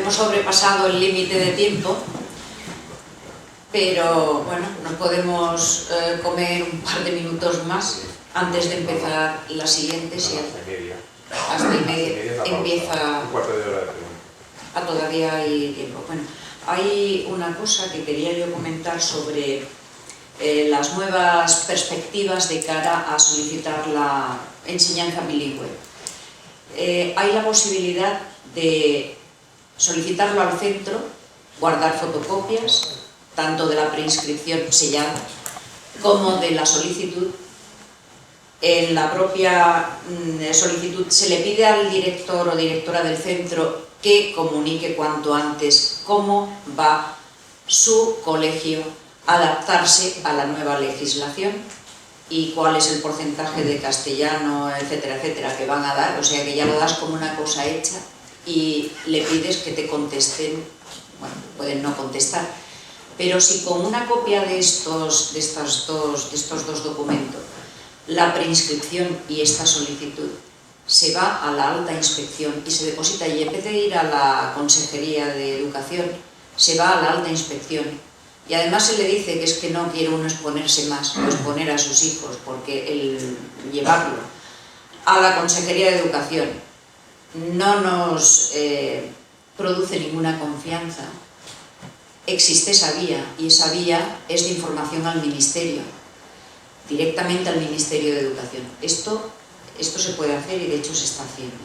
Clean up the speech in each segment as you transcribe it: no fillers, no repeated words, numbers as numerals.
hemos sobrepasado el límite de tiempo, pero bueno, nos podemos comer un par de minutos más antes de empezar la siguiente. Si hasta y media empieza. Un cuarto de hora de pregunta. Todavía hay tiempo. Bueno, hay una cosa que quería yo comentar sobre las nuevas perspectivas de cara a solicitar la enseñanza bilingüe. Hay la posibilidad de solicitarlo al centro, guardar fotocopias, tanto de la preinscripción sellada como de la solicitud. En la propia solicitud se le pide al director o directora del centro que comunique cuanto antes cómo va su colegio a adaptarse a la nueva legislación y cuál es el porcentaje de castellano, etcétera, etcétera, que van a dar. O sea que ya lo das como una cosa hecha y le pides que te contesten. Bueno, pueden no contestar, pero si con una copia de estos dos documentos, la preinscripción y esta solicitud, se va a la alta inspección y se deposita, y en vez de ir a la Consejería de Educación, se va a la alta inspección, y además se le dice que es que no quiere uno exponerse más o exponer a sus hijos, porque el llevarlo a la Consejería de Educación no nos produce ninguna confianza. Existe esa vía, y esa vía es de información al Ministerio, directamente al Ministerio de Educación. Esto se puede hacer y de hecho se está haciendo.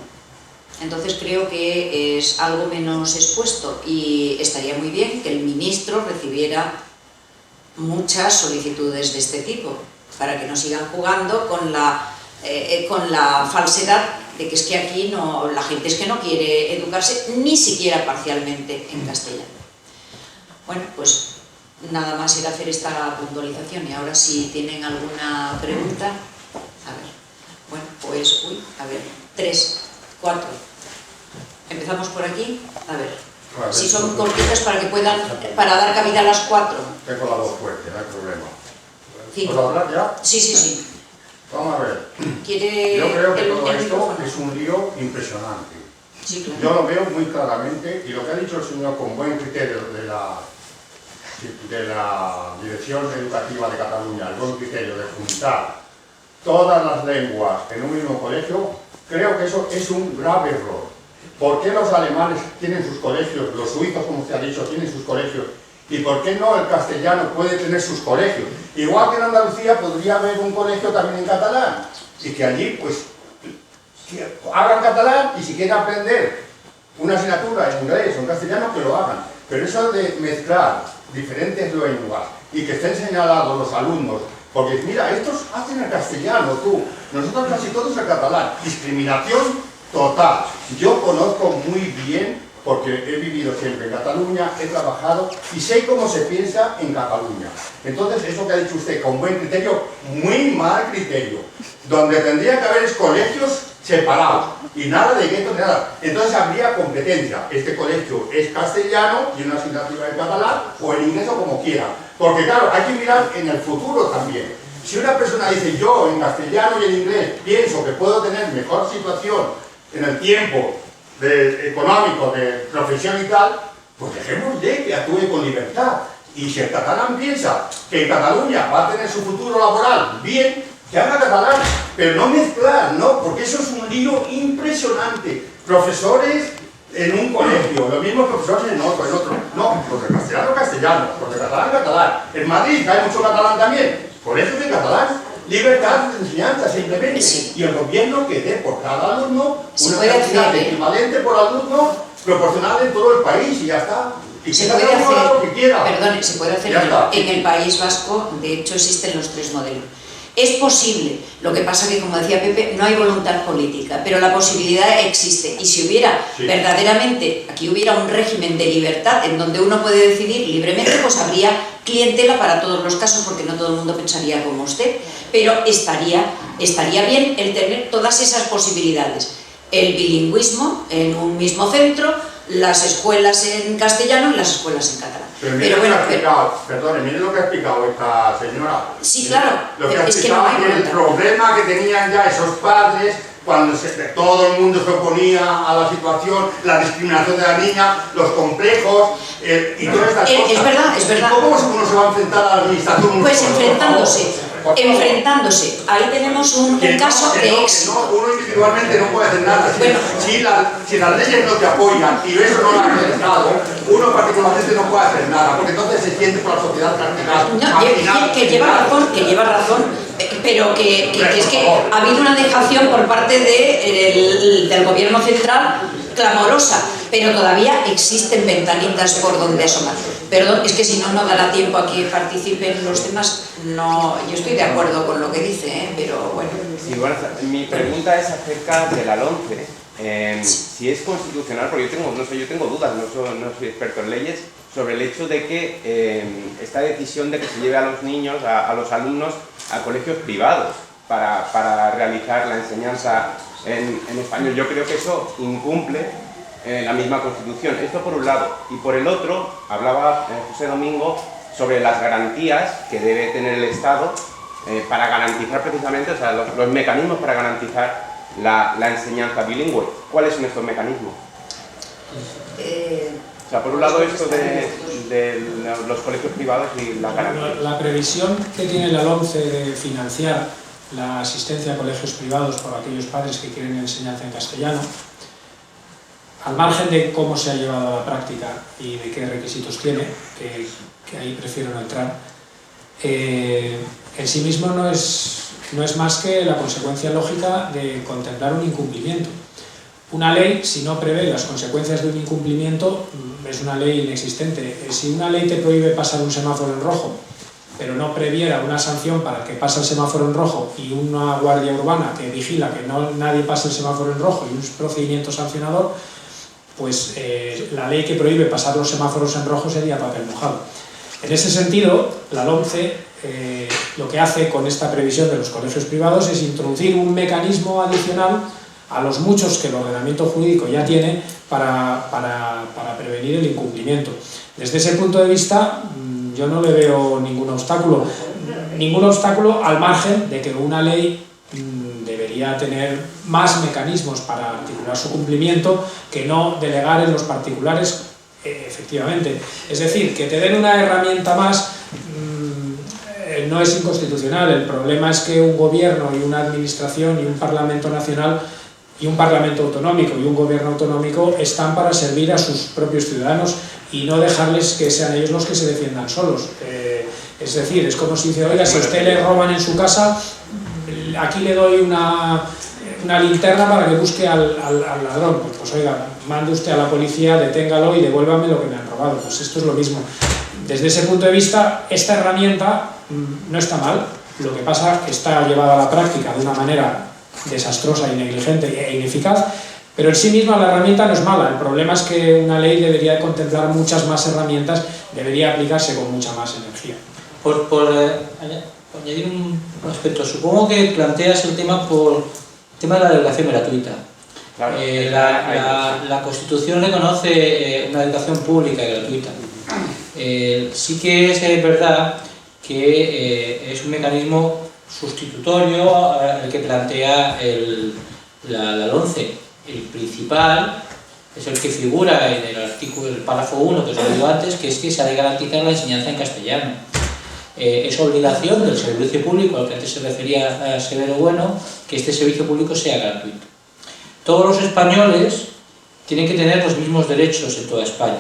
Entonces creo que es algo menos expuesto y estaría muy bien que el ministro recibiera muchas solicitudes de este tipo, para que no sigan jugando con la falsedad de que es que aquí no, la gente es que no quiere educarse ni siquiera parcialmente en castellano. Bueno, pues nada más era hacer esta puntualización, y ahora si tienen alguna pregunta, a ver, bueno, pues, 3, 4, empezamos por aquí, a ver, si son cortitas para que puedan, para dar cabida a las 4. Tengo la voz fuerte, no hay problema. 5. ¿Puedo hablar ya? Sí. Vamos a ver. ¿Quiere Yo creo que todo esto micrófono? es un lío impresionante. Sí, claro. Yo lo veo muy claramente, y lo que ha dicho el señor con buen criterio de la Dirección Educativa de Cataluña, el buen criterio de juntar todas las lenguas en un mismo colegio, creo que eso es un grave error. ¿Por qué los alemanes tienen sus colegios, los suizos, como se ha dicho, tienen sus colegios, y por qué no el castellano puede tener sus colegios? Igual que en Andalucía podría haber un colegio también en catalán, y que allí pues que hagan catalán, y si quieren aprender una asignatura en inglés o en castellano, que lo hagan. Pero eso de mezclar diferentes lenguas y que estén señalados los alumnos, porque mira, estos hacen el castellano, nosotros casi todos el catalán, discriminación total. Yo conozco muy bien, porque he vivido siempre en Cataluña, he trabajado y sé cómo se piensa en Cataluña. Entonces, eso que ha dicho usted con buen criterio, muy mal criterio, donde tendría que haber colegios separados y nada de guetos, nada. Entonces habría competencia. Este colegio es castellano y una asignatura en catalán o en inglés o como quiera. Porque claro, hay que mirar en el futuro también. Si una persona dice yo en castellano y en inglés pienso que puedo tener mejor situación en el tiempo económico, de profesión y tal, pues dejémosle que actúe con libertad. Y si el catalán piensa que en Cataluña va a tener su futuro laboral bien, que haga catalán, pero no mezclar, ¿no? Porque eso es un lío impresionante. Profesores en un colegio, los mismos profesores en otro, no, los de castellano, castellano, los de catalán, catalán. En Madrid, que hay mucho catalán también, colegios de catalán, libertad de enseñanza simplemente. Sí. Y el gobierno que dé por cada alumno Se una puede cantidad hacer, equivalente por alumno, proporcional en todo el país, y ya está. Y Se que puede cada uno haga lo que hacer, quiera. perdone, se puede hacer Ya está. en el País Vasco. De hecho existen los 3 modelos. Es posible, lo que pasa que, como decía Pepe, no hay voluntad política, pero la posibilidad existe. Y si hubiera verdaderamente, aquí hubiera un régimen de libertad en donde uno puede decidir libremente, pues habría clientela para todos los casos, porque no todo el mundo pensaría como usted, pero estaría bien el tener todas esas posibilidades. El bilingüismo en un mismo centro, las escuelas en castellano y las escuelas en catalán. Pero bueno, perdone, mire lo que ha explicado esta señora. Sí, claro, Lo que ha es que no explicado hay el voluntad. problema que tenían ya esos padres cuando todo el mundo se oponía a la situación, la discriminación de la niña, los complejos y todas estas cosas. Es verdad, es verdad. ¿Cómo uno se va a enfrentar a la administración? Pues enfrentándose. Ahí tenemos un caso de éxito. Uno individualmente no puede hacer nada. Bueno. Si las leyes no te apoyan y eso no lo ha realizado, uno particularmente no puede hacer nada, porque entonces se siente por la sociedad No, que lleva razón, pero que es que ha habido una dejación por parte del gobierno central clamorosa, pero todavía existen ventanitas por donde asomar. Perdón, es que si no dará tiempo a que participen los demás. No, yo estoy de acuerdo con lo que dice, pero bueno. Sí, bueno, mi pregunta es acerca de la LOMCE. Si es constitucional, porque yo tengo dudas, no soy experto en leyes, sobre el hecho de que esta decisión de que se lleve a los niños, a los alumnos, a colegios privados para realizar la enseñanza en español. Yo creo que eso incumple la misma Constitución. Esto por un lado. Y por el otro, hablaba José Domingo sobre las garantías que debe tener el Estado para garantizar precisamente, o sea, los mecanismos para garantizar la enseñanza bilingüe. ¿Cuáles son estos mecanismos? O sea, por un lado esto de los colegios privados y la garantía. La previsión que tiene la LOMCE de financiar la asistencia a colegios privados por aquellos padres que quieren enseñanza en castellano, al margen de cómo se ha llevado a la práctica y de qué requisitos tiene, que ahí prefiero no entrar, en sí mismo no es más que la consecuencia lógica de contemplar un incumplimiento. Una ley, si no prevé las consecuencias de un incumplimiento, es una ley inexistente. Si una ley te prohíbe pasar un semáforo en rojo, pero no previera una sanción para que pase el semáforo en rojo y una guardia urbana que vigila que nadie pase el semáforo en rojo y un procedimiento sancionador, pues la ley que prohíbe pasar los semáforos en rojo sería papel mojado. En ese sentido, la LOMCE lo que hace con esta previsión de los colegios privados es introducir un mecanismo adicional a los muchos que el ordenamiento jurídico ya tiene para prevenir el incumplimiento. Desde ese punto de vista, yo no le veo ningún obstáculo al margen de que una ley debería tener más mecanismos para articular su cumplimiento que no delegar en los particulares, efectivamente. Es decir, que te den una herramienta más no es inconstitucional. El problema es que un gobierno y una administración y un parlamento nacional y un parlamento autonómico y un gobierno autonómico están para servir a sus propios ciudadanos y no dejarles que sean ellos los que se defiendan solos. Es decir, es como si dice, oiga, si a usted le roban en su casa, aquí le doy una linterna para que busque al ladrón. Pues oiga, mande usted a la policía, deténgalo y devuélvame lo que me han robado. Pues esto es lo mismo. Desde ese punto de vista, esta herramienta no está mal. Lo que pasa es que está llevada a la práctica de una manera desastrosa y negligente e ineficaz, pero en sí misma la herramienta no es mala. El problema es que una ley debería contemplar muchas más herramientas, debería aplicarse con mucha más energía. Por añadir un aspecto, supongo que planteas el tema por el tema de la educación gratuita. Claro, la Constitución reconoce una educación pública y gratuita. Sí que es verdad que es un mecanismo sustitutorio el que plantea la LOMCE. El principal es el que figura en el párrafo 1 que os he dicho antes, que es que se ha de garantizar la enseñanza en castellano. Es obligación del servicio público al que antes se refería a Severo Bueno que este servicio público sea gratuito. Todos los españoles tienen que tener los mismos derechos en toda España.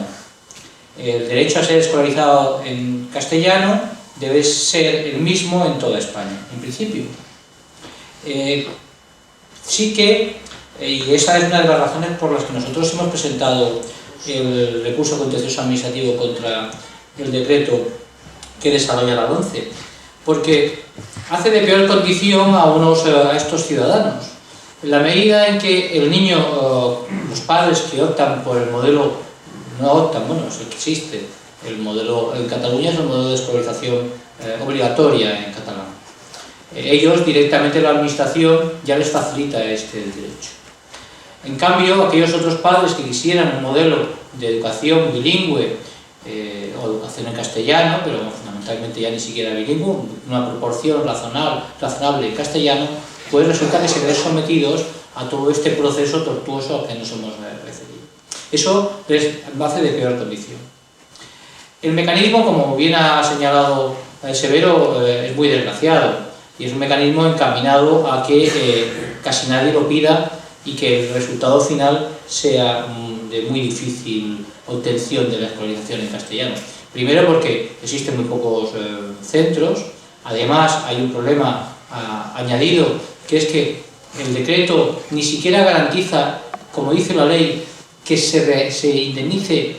El derecho a ser escolarizado en castellano debe ser el mismo en toda España, en principio. Sí que, y esa es una de las razones por las que nosotros hemos presentado el recurso contencioso administrativo contra el decreto que desarrolla la LOMCE, porque hace de peor condición a estos ciudadanos. En la medida en que el niño, los padres que optan por el modelo, no optan, bueno, es el que existe, el modelo en Cataluña es el modelo de escolarización obligatoria en catalán. Ellos directamente la administración ya les facilita este derecho. En cambio, aquellos otros padres que quisieran un modelo de educación bilingüe o educación en castellano, pero fundamentalmente ya ni siquiera bilingüe, una proporción razonable en castellano, pues resulta que se ven sometidos a todo este proceso tortuoso al que nos hemos referido. Eso lo hace de peor condición. El mecanismo, como bien ha señalado Severo, es muy desgraciado y es un mecanismo encaminado a que casi nadie lo pida y que el resultado final sea de muy difícil obtención de la escolarización en castellano. Primero porque existen muy pocos centros, además hay un problema añadido, que es que el decreto ni siquiera garantiza, como dice la ley, que se indemnice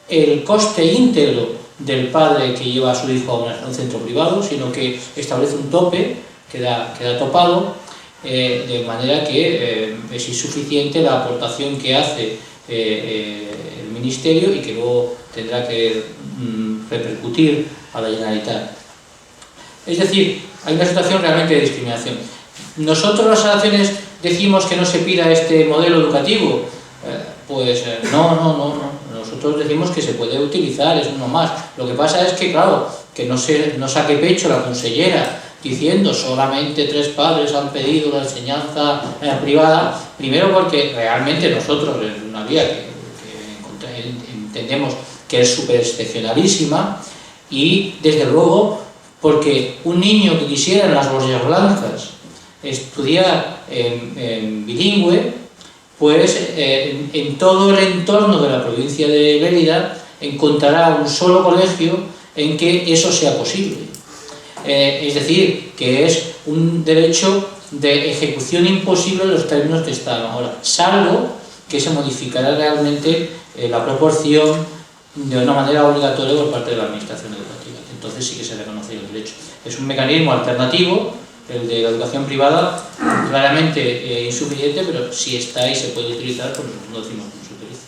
el coste íntegro del padre que lleva a su hijo a un centro privado, sino que establece un tope, queda topado, de manera que es insuficiente la aportación que hace el Ministerio y que luego tendrá que repercutir a la Generalitat. Es decir, hay una situación realmente de discriminación. Nosotros las asociaciones decimos que no se pida este modelo educativo, pues no. Nosotros decimos que se puede utilizar, es uno más. Lo que pasa es que, claro, que no saque pecho la consellera diciendo solamente 3 padres han pedido la enseñanza privada, primero porque realmente nosotros es una vía que entendemos que es súper excepcionalísima, y desde luego porque un niño que quisiera en las Borges Blancas estudiar en bilingüe, pues en todo el entorno de la provincia de Lérida encontrará un solo colegio en que eso sea posible. Es decir, que es un derecho de ejecución imposible en los términos que están ahora, salvo que se modificará realmente la proporción de una manera obligatoria por parte de la administración educativa. Entonces sí que se reconoce el derecho. Es un mecanismo alternativo, el de la educación privada, claramente insuficiente, pero si está y se puede utilizar, pues no decimos que no se utilice.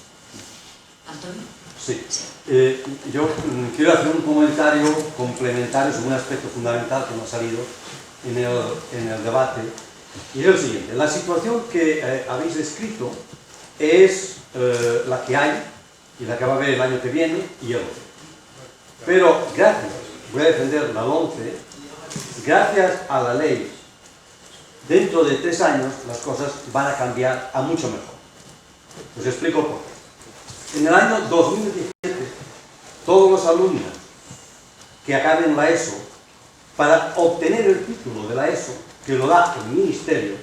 Antonio. Sí. Yo quiero hacer un comentario complementario sobre un aspecto fundamental que me ha salido en el debate, y es el siguiente. La situación que habéis descrito es la que hay y la que va a haber el año que viene y el otro. Pero gracias, voy a defender la LOMCE, gracias a la ley, dentro de 3 años las cosas van a cambiar a mucho mejor. Os explico por qué. En el año 2017, todos los alumnos que acaben la ESO, para obtener el título de la ESO, que lo da el Ministerio,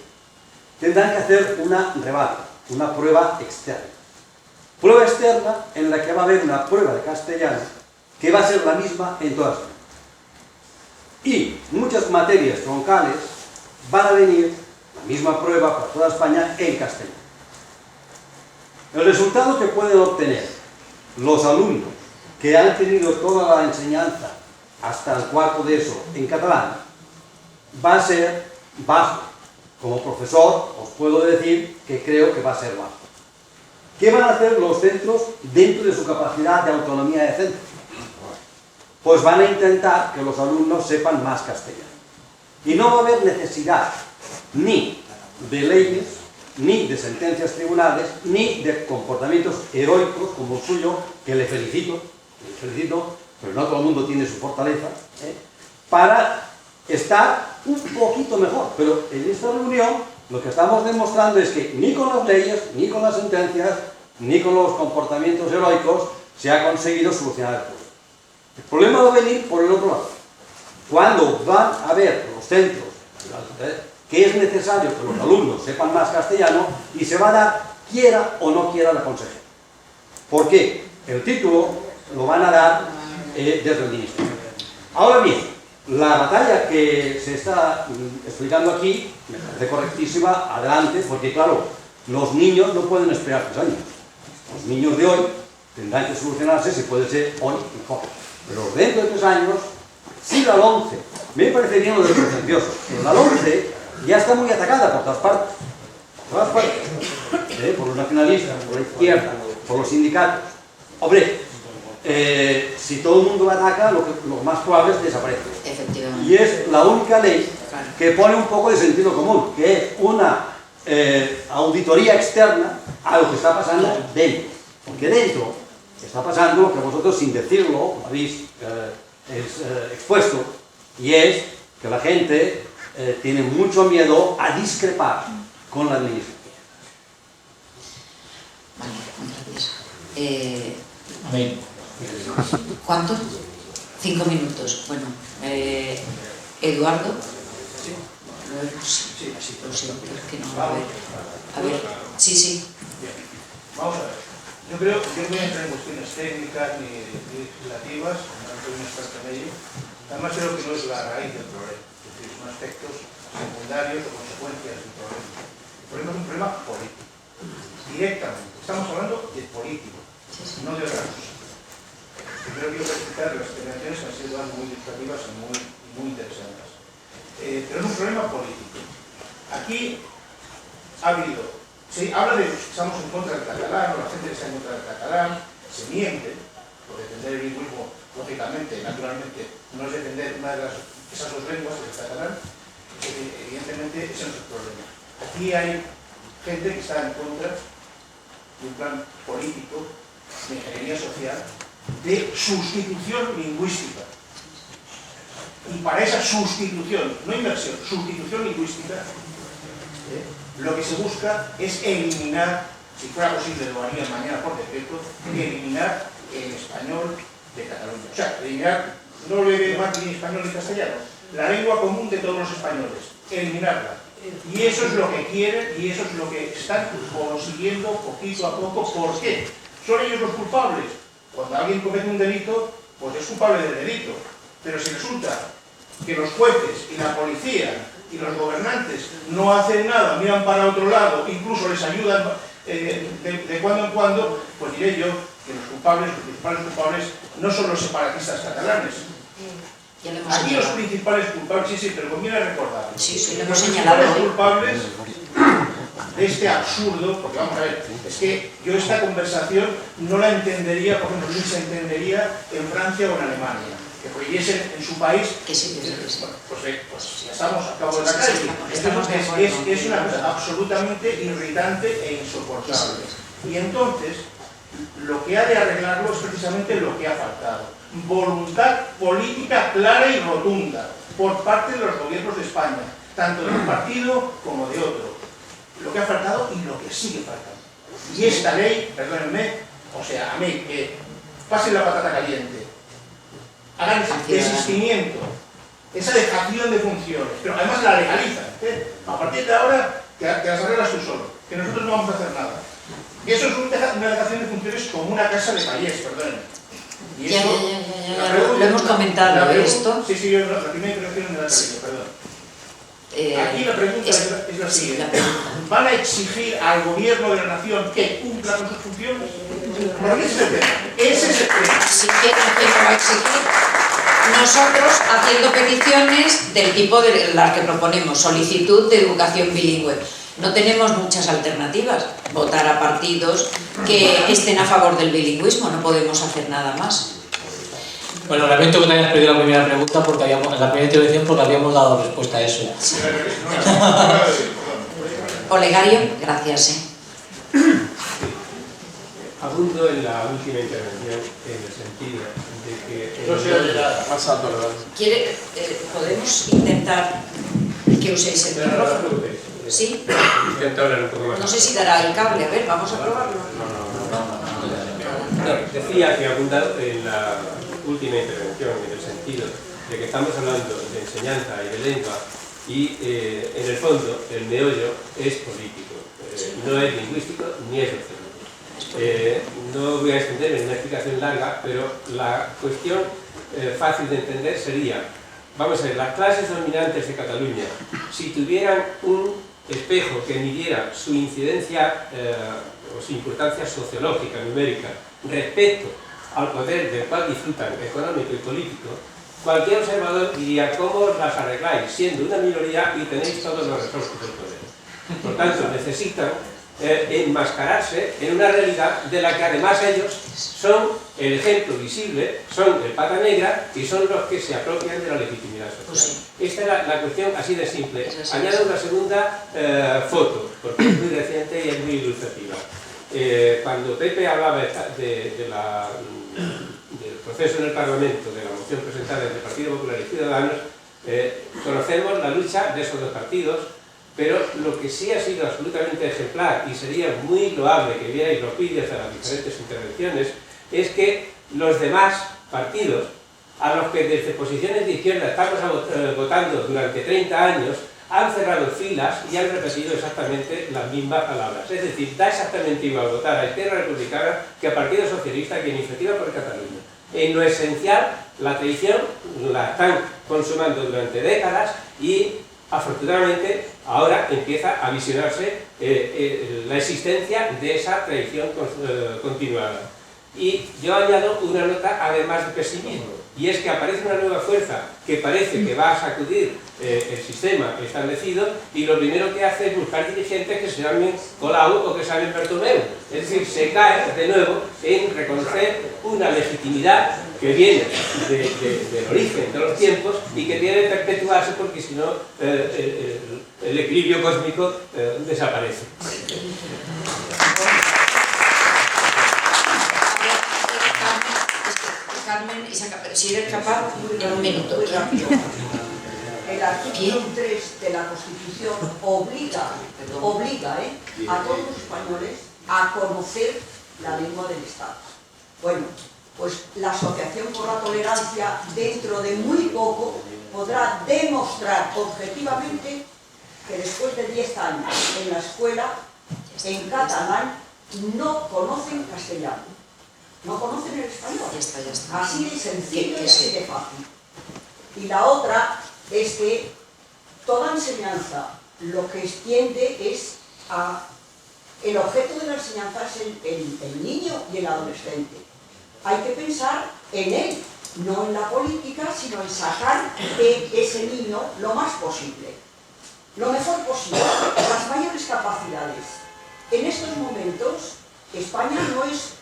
tendrán que hacer una rebata, una prueba externa. Prueba externa en la que va a haber una prueba de castellano que va a ser la misma en todas las. Y muchas materias troncales van a venir, la misma prueba para toda España, en castellano. El resultado que pueden obtener los alumnos que han tenido toda la enseñanza hasta el 4º de ESO en catalán va a ser bajo. Como profesor os puedo decir que creo que va a ser bajo. ¿Qué van a hacer los centros dentro de su capacidad de autonomía de centro? Pues van a intentar que los alumnos sepan más castellano. Y no va a haber necesidad ni de leyes, ni de sentencias tribunales, ni de comportamientos heroicos como el suyo, que le felicito, pero no todo el mundo tiene su fortaleza, para estar un poquito mejor. Pero en esta reunión lo que estamos demostrando es que ni con las leyes, ni con las sentencias, ni con los comportamientos heroicos se ha conseguido solucionar el problema. El problema va a venir por el otro lado. Cuando van a ver los centros que es necesario que los alumnos sepan más castellano y se va a dar, quiera o no quiera la consejera. ¿Por qué? El título lo van a dar desde el Ministerio. Ahora bien, la batalla que se está explicando aquí me parece correctísima, adelante, porque claro, los niños no pueden esperar 3 años. Los niños de hoy tendrán que solucionarse si puede ser hoy mejor. Pero dentro de 3 años, si la LOMCE, me parece bien lo de pretencioso, pero la LOMCE ya está muy atacada por todas partes. Por todas partes. Por los nacionalistas, por la izquierda, por los sindicatos. Hombre, si todo el mundo la ataca, lo más probable es que desaparezca. Efectivamente. Y es la única ley que pone un poco de sentido común, que es una auditoría externa a lo que está pasando dentro. Porque dentro está pasando lo que vosotros, sin decirlo, habéis expuesto, y es que la gente tiene mucho miedo a discrepar con la administración. Vale, gracias. Amén. ¿Cuánto? 5 minutos. Bueno, Eduardo. Luego sí, lo siento, es que no. A ver, sí. Vamos a ver. Yo creo que no voy a entrar en cuestiones técnicas ni legislativas, no soy un experto en ello. Además creo que no es la raíz del problema, es decir, son aspectos secundarios o consecuencias del problema. El problema es un problema político, directamente. Estamos hablando de político, no de otra cosa. Primero quiero explicar las intervenciones que han sido muy ilustrativas y muy interesantes. Pero es un problema político. Aquí ha habido... Se habla de que estamos en contra del catalán, o la gente que está en contra del catalán, se miente, por defender el lingüismo, lógicamente, naturalmente, no es defender una de esas dos lenguas, el catalán, evidentemente ese no es el problema. Aquí hay gente que está en contra de un plan político, de ingeniería social, de sustitución lingüística. Y para esa sustitución, no inversión, sustitución lingüística, lo que se busca es eliminar, si fuera posible lo haría mañana por decreto, eliminar el español de Cataluña. O sea, eliminar, no lo he más ni español ni castellano, la lengua común de todos los españoles, eliminarla. Y eso es lo que quieren y eso es lo que están consiguiendo poquito a poco. ¿Por qué? ¿Son ellos los culpables? Cuando alguien comete un delito, pues es culpable del delito. Pero si resulta que los jueces y la policía y los gobernantes no hacen nada, miran para otro lado, incluso les ayudan de cuando en cuando, pues diré yo que los principales culpables no son los separatistas catalanes. Aquí los principales culpables, sí, pero conviene recordarlo. Sí, lo hemos los señalado. principales culpables de este absurdo, porque vamos a ver, es que yo esta conversación no la entendería, por ejemplo, ni se entendería en Francia o en Alemania. Que prohibiesen en su país, que sí. Bueno, pues ya estamos a cabo de la calle. Es una cosa absolutamente irritante e insoportable. Y entonces, lo que ha de arreglarlo es precisamente lo que ha faltado. Voluntad política clara y rotunda por parte de los gobiernos de España, tanto de un partido como de otro. Lo que ha faltado y lo que sigue faltando. Y esta ley, perdónenme, o sea, a mí, que pasen la patata caliente, hagan ese desistimiento, esa dejación de funciones, pero además la legalizan. A partir de ahora te las arreglas tú solo, que nosotros no vamos a hacer nada. Y eso es una dejación de funciones como una casa de payés, perdón. Y eso, ya, lo hemos comentado esto. Sí, la primera intervención de la televisión, perdón. Aquí la pregunta es la siguiente. ¿Van a exigir al gobierno de la nación que cumpla con sus funciones? Porque ese es el tema. Ese es el tema. Si quieren que lo va a exigir, nosotros haciendo peticiones del tipo de las que proponemos, solicitud de educación bilingüe. No tenemos muchas alternativas. Votar a partidos que estén a favor del bilingüismo, no podemos hacer nada más. Bueno, lamento que te hayas perdido la primera pregunta porque en la primera intervención porque habíamos dado respuesta a eso. Olegario, gracias. Abundo en la última intervención en el sentido de que... No se oye nada. Más alto, ¿Podemos intentar que uséis el micrófono? ¿Sí? Intento hablar un poco más. No sé si dará el cable, a ver, vamos a probarlo. No, decía que abundado en la última intervención en el sentido de que estamos hablando de enseñanza y de lengua y en el fondo el meollo es político, no es lingüístico ni es docente. No voy a extenderme en una explicación larga, pero la cuestión fácil de entender sería, vamos a ver, las clases dominantes de Cataluña, si tuvieran un espejo que midiera su incidencia o su importancia sociológica, numérica, respecto al poder del cual disfrutan económico y político, cualquier observador diría cómo las arregláis siendo una minoría y tenéis todos los recursos del poder. Por tanto, necesitan enmascararse en una realidad de la que además ellos son el ejemplo visible, son el pata negra y son los que se apropian de la legitimidad social. Pues sí. Esta es la cuestión así de simple. Añado una segunda foto, porque es muy reciente y es muy ilustrativa. Cuando Pepe hablaba del proceso en el Parlamento, de la moción presentada entre el Partido Popular y Ciudadanos, conocemos la lucha de esos dos partidos pero lo que sí ha sido absolutamente ejemplar y sería muy loable que vierais los vídeos de las diferentes intervenciones es que los demás partidos, a los que desde posiciones de izquierda estamos votando durante 30 años, han cerrado filas y han repetido exactamente las mismas palabras. Es decir, da exactamente igual votar a Izquierda Republicana que a Partido Socialista que a Iniciativa per Catalunya. En lo esencial, la traición la están consumando durante décadas y afortunadamente ahora empieza a visionarse la existencia de esa traición continuada. Y yo añado una nota además de pesimismo, y es que aparece una nueva fuerza que parece que va a sacudir el sistema establecido, y lo primero que hace es buscar dirigentes que se llamen Colau o que se llamen Bertomeu. Es decir, se cae de nuevo en reconocer una legitimidad que viene del origen de los tiempos y que tiene que perpetuarse porque si no el equilibrio cósmico desaparece. Carmen, si eres capaz, en un minuto. Muy rápido. El artículo 3 de la Constitución obliga a todos los españoles a conocer la lengua del Estado. Bueno, pues la Asociación por la Tolerancia dentro de muy poco podrá demostrar objetivamente que después de 10 años en la escuela, en catalán, no conocen castellano. No conocen el español. Ya está. Así de sencillo y así de fácil. Y la otra es que toda enseñanza lo que extiende es a... El objeto de la enseñanza es el niño y el adolescente. Hay que pensar en él, no en la política, sino en sacar de ese niño lo más posible, lo mejor posible, las mayores capacidades. En estos momentos, España no es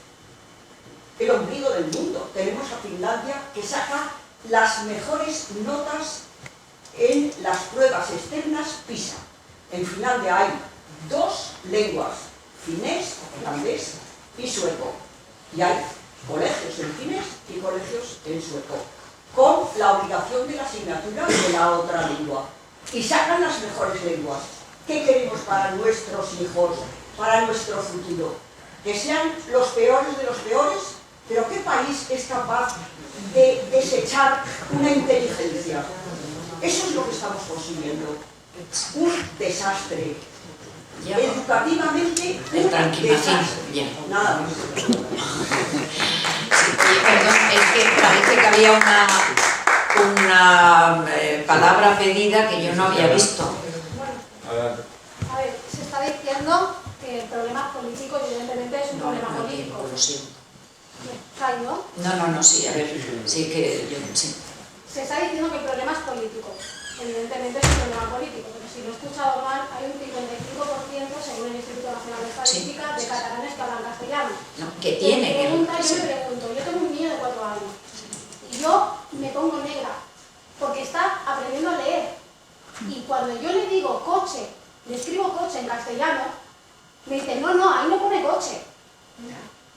el ombligo del mundo. Tenemos a Finlandia que saca las mejores notas en las pruebas externas PISA. En Finlandia hay 2 lenguas, finés, holandés y sueco. Y hay colegios en finés y colegios en sueco, con la obligación de la asignatura de la otra lengua. Y sacan las mejores lenguas. ¿Qué queremos para nuestros hijos, para nuestro futuro? ¿Que sean los peores de los peores? ¿Pero qué país es capaz de desechar una inteligencia? Eso es lo que estamos consiguiendo. Un desastre. Educativamente, un desastre. Nada más. Oye, perdón, es que parece que había una palabra pedida que yo no había visto. A ver, se está diciendo que el problema político evidentemente es un problema político. Lo siento. ¿No? No, sí, a ver, sí que yo, sí. Se está diciendo que el problema es político. Evidentemente es un problema político, pero si no he escuchado mal, hay un 55% según el Instituto Nacional de Estadística de catalanes que hablan castellano. No, que tiene que... Yo me pregunto, yo tengo un niño de 4 años y yo me pongo negra porque está aprendiendo a leer. Y cuando yo le digo coche, le escribo coche en castellano, me dice, no, ahí no pone coche.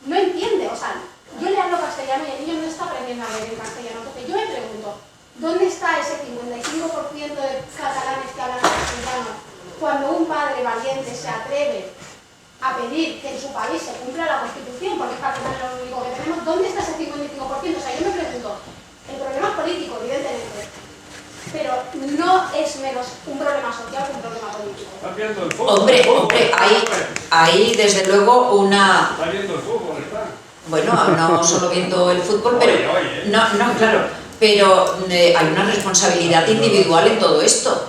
No entiende, o sea, yo le hablo castellano y el niño no está aprendiendo a leer en castellano. Entonces yo me pregunto, ¿dónde está ese 55% de catalanes que hablan castellano cuando un padre valiente se atreve a pedir que en su país se cumpla la Constitución, porque es al final lo único que tenemos? ¿Dónde está ese 55%? O sea, yo me pregunto, el problema es político, evidentemente, pero no es menos un problema social que un problema político. ¿Estás viendo el fútbol? Hombre, hay desde luego una... ¿Estás viendo el fútbol? Bueno, no solo viendo el fútbol, pero... No, claro, pero hay una responsabilidad individual en todo esto.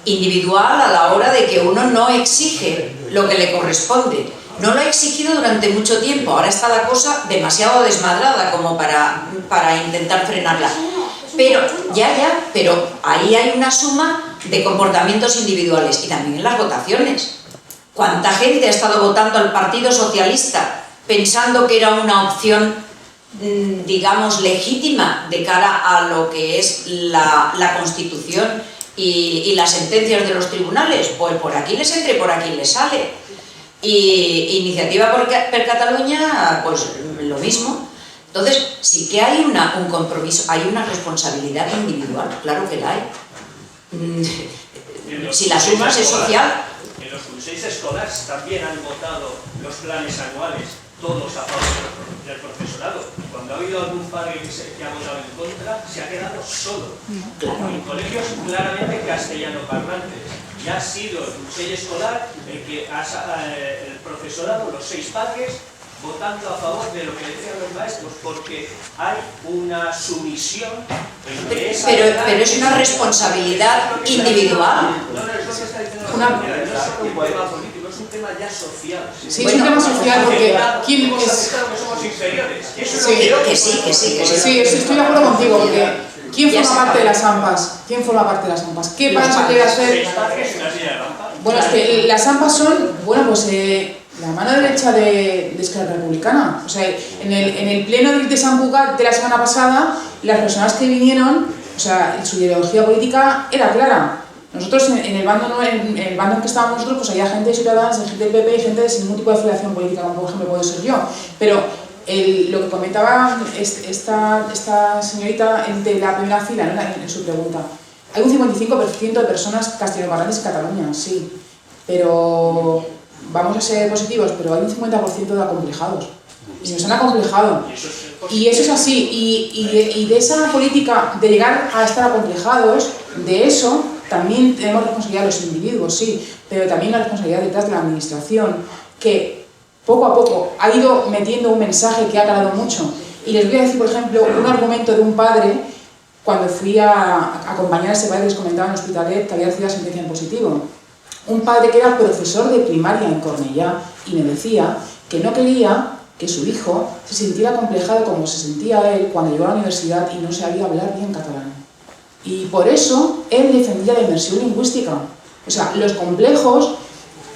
Individual a la hora de que uno no exige lo que le corresponde. No lo ha exigido durante mucho tiempo, ahora está la cosa demasiado desmadrada como para intentar frenarla. Pero, pero ahí hay una suma de comportamientos individuales y también en las votaciones. ¿Cuánta gente ha estado votando al Partido Socialista pensando que era una opción, digamos, legítima de cara a lo que es la Constitución y las sentencias de los tribunales? Pues por aquí les entra y por aquí les sale. Y Iniciativa per Catalunya, pues lo mismo. Entonces, sí que hay un compromiso, hay una responsabilidad individual, claro que la hay. Si la sumas es social. En los consells escolares también han votado los planes anuales, todos a favor del profesorado. Cuando ha habido algún padre que ha votado en contra, se ha quedado solo. En colegios claramente castellano parlantes. Y ha sido el consell escolar el que el profesorado, los 6 padres, votando a favor de lo que decían los maestros, porque hay una sumisión en que pero es una responsabilidad individual. No, es lo que está diciendo la compañera, no es solo un tema político, es un tema ya social. Sí, es un tema social porque ¿quién hemos es? aceptado que somos inferiores. Eso es Sí, lo que sí. Sí, estoy de acuerdo contigo, porque ¿quién forma parte de las AMPAs? ¿Quién forma parte de las AMPAs? ¿Qué pasa quiere hacer? 6 padres y una silla de rampa. Bueno, es que las AMPAs son, bueno, pues la mano derecha de Esquerra Republicana. O sea, en el pleno de Sant Cugat de la semana pasada, las personas que vinieron, o sea, su ideología política era clara. Nosotros en el bando en el que estábamos nosotros, pues había gente de Ciudadanos, gente del PP y gente sin ningún tipo de afiliación política, como por ejemplo puedo ser yo. Pero lo que comentaba esta señorita de la primera fila en su pregunta, hay un 55% de personas castellanoparlantes en Cataluña, sí, pero vamos a ser positivos, pero hay un 50% de acomplejados. Y nos han acomplejado. Y eso es así. Y de esa política de llegar a estar acomplejados, de eso también tenemos responsabilidad los individuos, sí, pero también la responsabilidad detrás de la administración, que poco a poco ha ido metiendo un mensaje que ha calado mucho. Y les voy a decir, por ejemplo, un argumento de un padre, cuando fui a acompañar a ese padre que les comentaba en Hospitalet, que había recibido la sentencia en positivo. Un padre que era profesor de primaria en Cornellá y me decía que no quería que su hijo se sintiera acomplejado como se sentía él cuando llegó a la universidad y no sabía hablar bien catalán. Y por eso él defendía la inmersión lingüística. O sea, los complejos,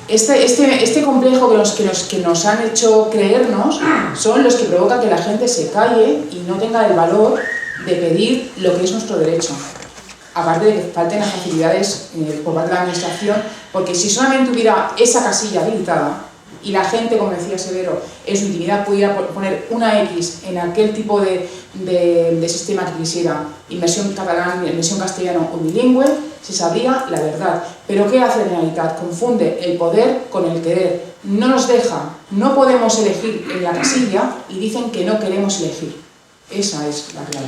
este complejo que nos han hecho creernos son los que provocan que la gente se calle y no tenga el valor de pedir lo que es nuestro derecho. Aparte de que falten las facilidades por parte de la administración, porque si solamente hubiera esa casilla habilitada y la gente, como decía Severo, en su intimidad pudiera poner una X en aquel tipo de sistema que quisiera, inmersión catalán, inmersión castellano o bilingüe, se sabría la verdad. Pero ¿qué hace la Generalitat? Confunde el poder con el querer. No nos deja, no podemos elegir en la casilla y dicen que no queremos elegir. Esa es la clave.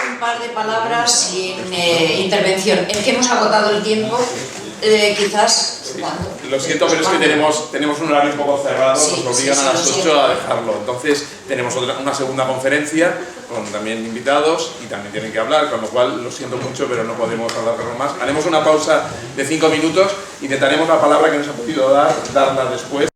Un par de palabras sin intervención. Es que hemos agotado el tiempo, quizás... Sí. Lo siento, pero es que tenemos un horario un poco cerrado, nos obligan a las 8 a dejarlo. Entonces tenemos una segunda conferencia con también invitados y también tienen que hablar, con lo cual lo siento mucho, pero no podemos alargarlo más. Haremos una pausa de 5 minutos, intentaremos la palabra que nos ha podido darla después.